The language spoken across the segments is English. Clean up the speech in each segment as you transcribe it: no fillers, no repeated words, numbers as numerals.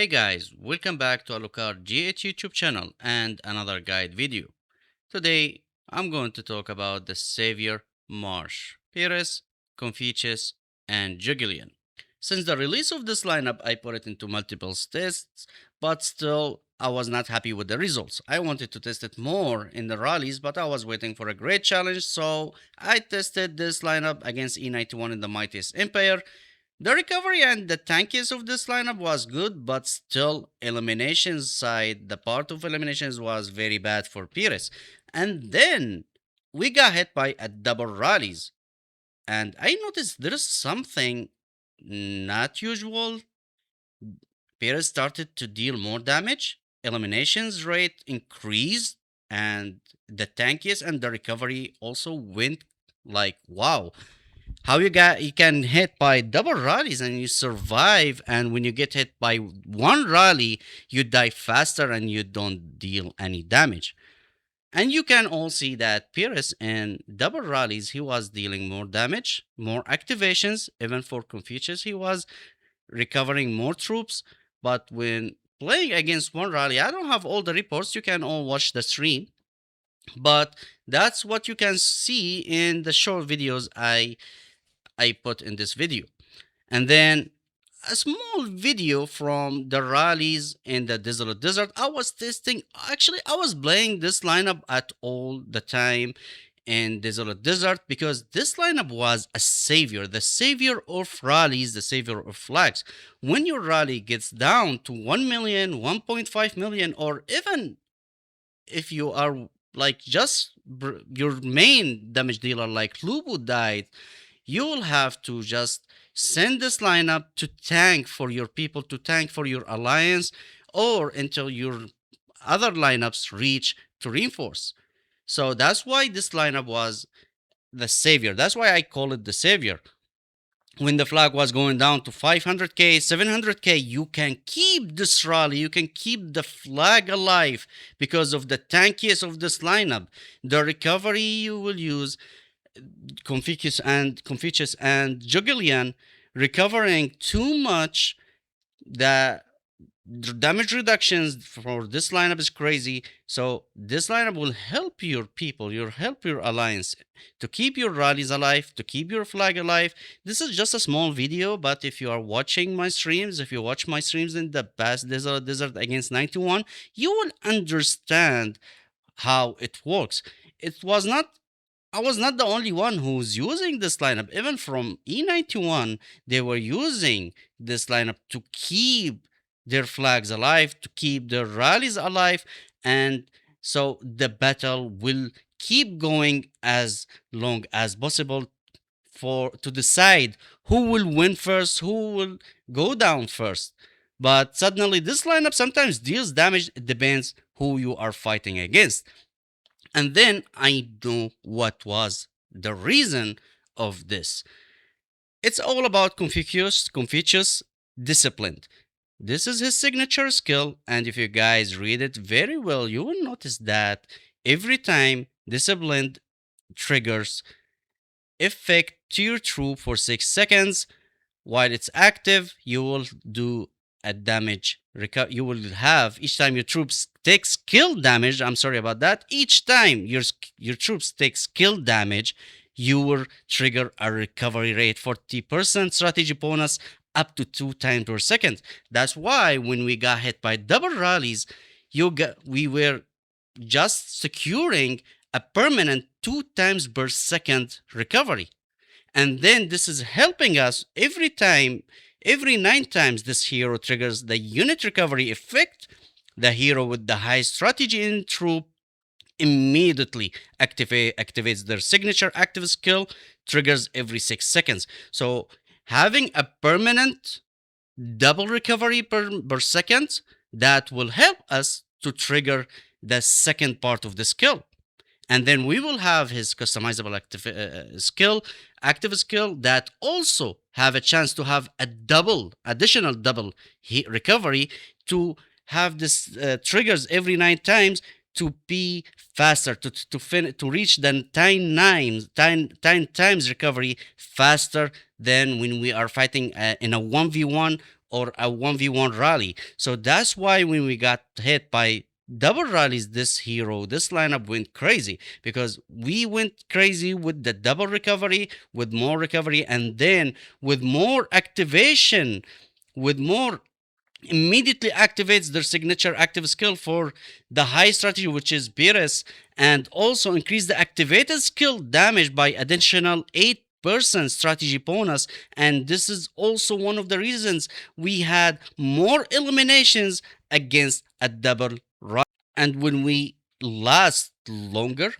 Hey guys, welcome back to Alucard G8 YouTube channel and another guide video. Today, I'm going to talk about the Savior Marsh, Pires, Confucius, and Jugulian. Since the release of this lineup, I put it into multiple tests, but still, I was not happy with the results. I wanted to test it more in the rallies, but I was waiting for a great challenge, so I tested this lineup against E91 in the Mightiest Empire. The recovery and the tankiest of this lineup was good, but still, eliminations side, the part of eliminations was very bad for Pires. And then we got hit by a double rallies. And I noticed there is something not usual. Pires started to deal more damage, eliminations rate increased, and the tankiest and the recovery also went like wow. How you can hit by double rallies and you survive, and when you get hit by one rally you die faster and you don't deal any damage. And you can all see that Pires in double rallies he was dealing more damage, more activations. Even for Confucius he was recovering more troops. But when playing against one rally, I don't have all the reports, you can all watch the stream, but that's what you can see in the short videos I put in this video. And then a small video from the rallies in the Desolate Desert. I was testing, actually, I was playing this lineup at all the time in Desolate Desert because this lineup was a savior, the savior of rallies, the savior of flags. When your rally gets down to 1 million, 1.5 million, or even if you are like just your main damage dealer like Lubu died, you will have to just send this lineup to tank for your people, to tank for your alliance, or until your other lineups reach to reinforce. So that's why this lineup was the savior. That's why I call it the savior. When the flag was going down to 500k, 700k, you can keep this rally, you can keep the flag alive because of the tankiest of this lineup. The recovery you will use Confucius and Jugulian recovering too much. The damage reductions for this lineup is crazy. So this lineup will help your people, your help your alliance to keep your rallies alive, to keep your flag alive. This is just a small video, but if you are watching my streams, if you watch my streams in the past desert against 91, you will understand how it works. It was not I was not the only one who's using this lineup. Even from E91, they were using this lineup to keep their flags alive, to keep their rallies alive. And so the battle will keep going as long as possible for to decide who will win first, who will go down first. But suddenly this lineup sometimes deals damage. It depends who you are fighting against. And then I know what was the reason of this. It's all about Confucius disciplined. This is his signature skill, and if you guys read it very well, you will notice that every time disciplined triggers effect to your troop for 6 seconds, while it's active, you will do a damage. You will have each time your troops take skill damage. I'm sorry about that. Each time your troops take skill damage, you will trigger a recovery rate 40% strategy bonus up to 2 times per second. That's why when we got hit by double rallies, we were just securing a permanent 2 times per second recovery. And then this is helping us every time, every 9 times this hero triggers the unit recovery effect. The hero with the high strategy in troop immediately activates their signature active skill, triggers every 6 seconds. So having a permanent double recovery per second, that will help us to trigger the second part of the skill. And then we will have his customizable active skill that also have a chance to have a additional double recovery, to have this triggers every 9 times, to be faster, to reach the 10 times recovery faster than when we are fighting in a 1v1 or a 1v1 rally. So that's why when we got hit by double rallies, this hero, this lineup went crazy, because we went crazy with the double recovery, with more recovery, and then with more activation, with more immediately activates their signature active skill for the high strategy, which is Beerus, and also increase the activated skill damage by additional 8% strategy bonus. And this is also one of the reasons we had more eliminations against a double run. And when we last longer,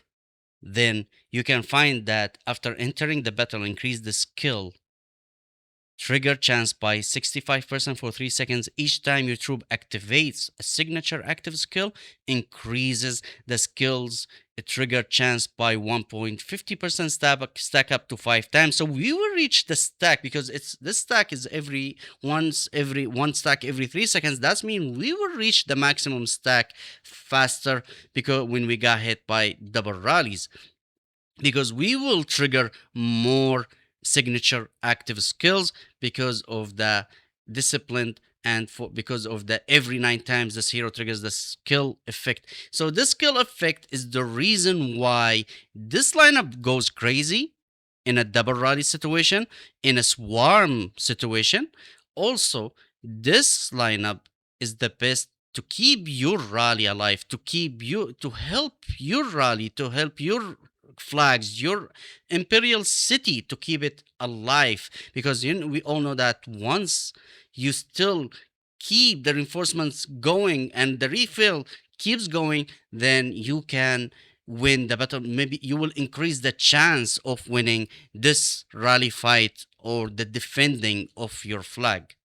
then you can find that after entering the battle, increase the skill trigger chance by 65% for 3 seconds each time your troop activates a signature active skill, increases the skill's trigger chance by 1.50% stack up to 5 times. So we will reach the stack, because it's this stack is every one stack every 3 seconds. That means we will reach the maximum stack faster, because when we got hit by double rallies, because we will trigger more signature active skills because of the disciplined, and because of the every 9 times this hero triggers the skill effect. So this skill effect is the reason why this lineup goes crazy in a double rally situation, in a swarm situation. Also, this lineup is the best to keep your rally alive, to help your rally, to help your flags, your imperial city, to keep it alive. Because we all know that once you still keep the reinforcements going and the refill keeps going, then you can win the battle. Maybe you will increase the chance of winning this rally fight or the defending of your flag.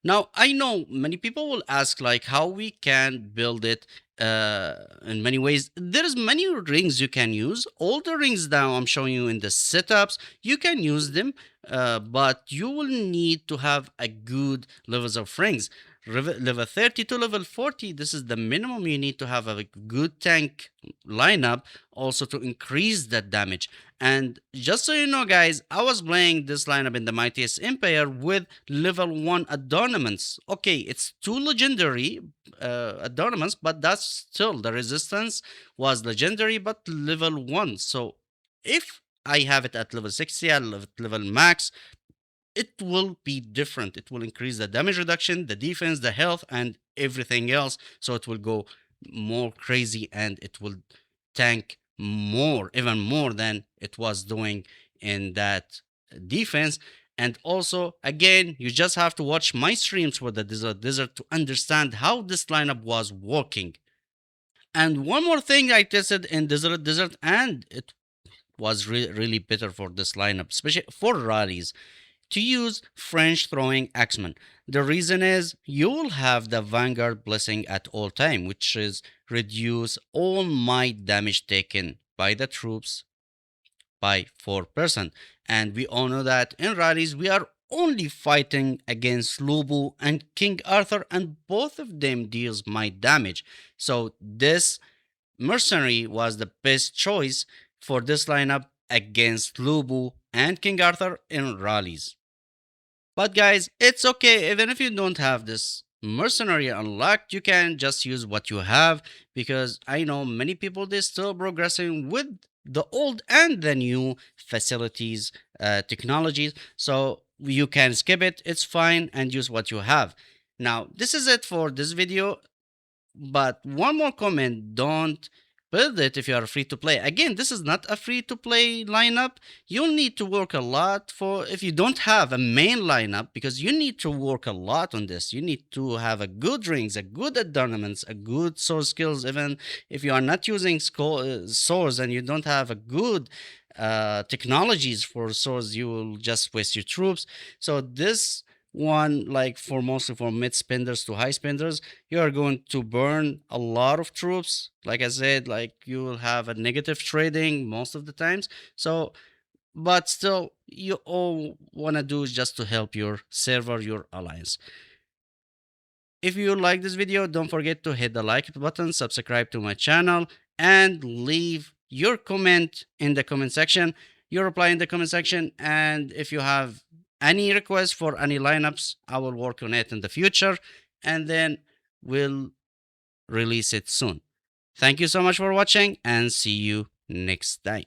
Now, I know many people will ask like how we can build it in many ways. There's many rings you can use. All the rings now I'm showing you in the setups, you can use them, but you will need to have a good levels of rings. Level 30 to level 40, this is the minimum you need to have a good tank lineup, also to increase that damage. And just so you know, guys, I was playing this lineup in the Mightiest Empire with level 1 adornments. Okay, it's 2 legendary adornments, but that's still the resistance was legendary, but level 1. So if I have it at level 60, at level max, it will be different. It will increase the damage reduction, the defense, the health, and everything else. So it will go more crazy, and it will tank more, even more than it was doing in that defense. And also, again, you just have to watch my streams for the Desert to understand how this lineup was working. And one more thing I tested in Desert, and it was really better for this lineup, especially for rallies, to use French throwing axemen. The reason is you will have the Vanguard blessing at all time, which is reduce all might damage taken by the troops by 4%. And we all know that in rallies we are only fighting against Lobo and King Arthur, and both of them deals might damage. So this mercenary was the best choice for this lineup against Lobo and King Arthur in rallies. But guys, it's okay. Even if you don't have this mercenary unlocked, you can just use what you have, because I know many people they still progressing with the old and the new facilities, technologies. So you can skip it. It's fine and use what you have. Now, this is it for this video. But one more comment, don't build it if you are free to play. Again, this is not a free to play lineup. You'll need to work a lot for if you don't have a main lineup, because you need to work a lot on this. You need to have a good rings, a good adornments, a good sword skills. Even if you are not using swords and you don't have a good technologies for swords, you will just waste your troops. So this one, like for mostly for mid spenders to high spenders, you are going to burn a lot of troops. Like I said, like you will have a negative trading most of the times. So but still you all want to do is just to help your server, your alliance. If you like this video, don't forget to hit the like button, subscribe to my channel, and leave your comment in the comment section, your reply in the comment section. And if you have any request for any lineups, I will work on it in the future, and then we'll release it soon. Thank you so much for watching, and see you next time.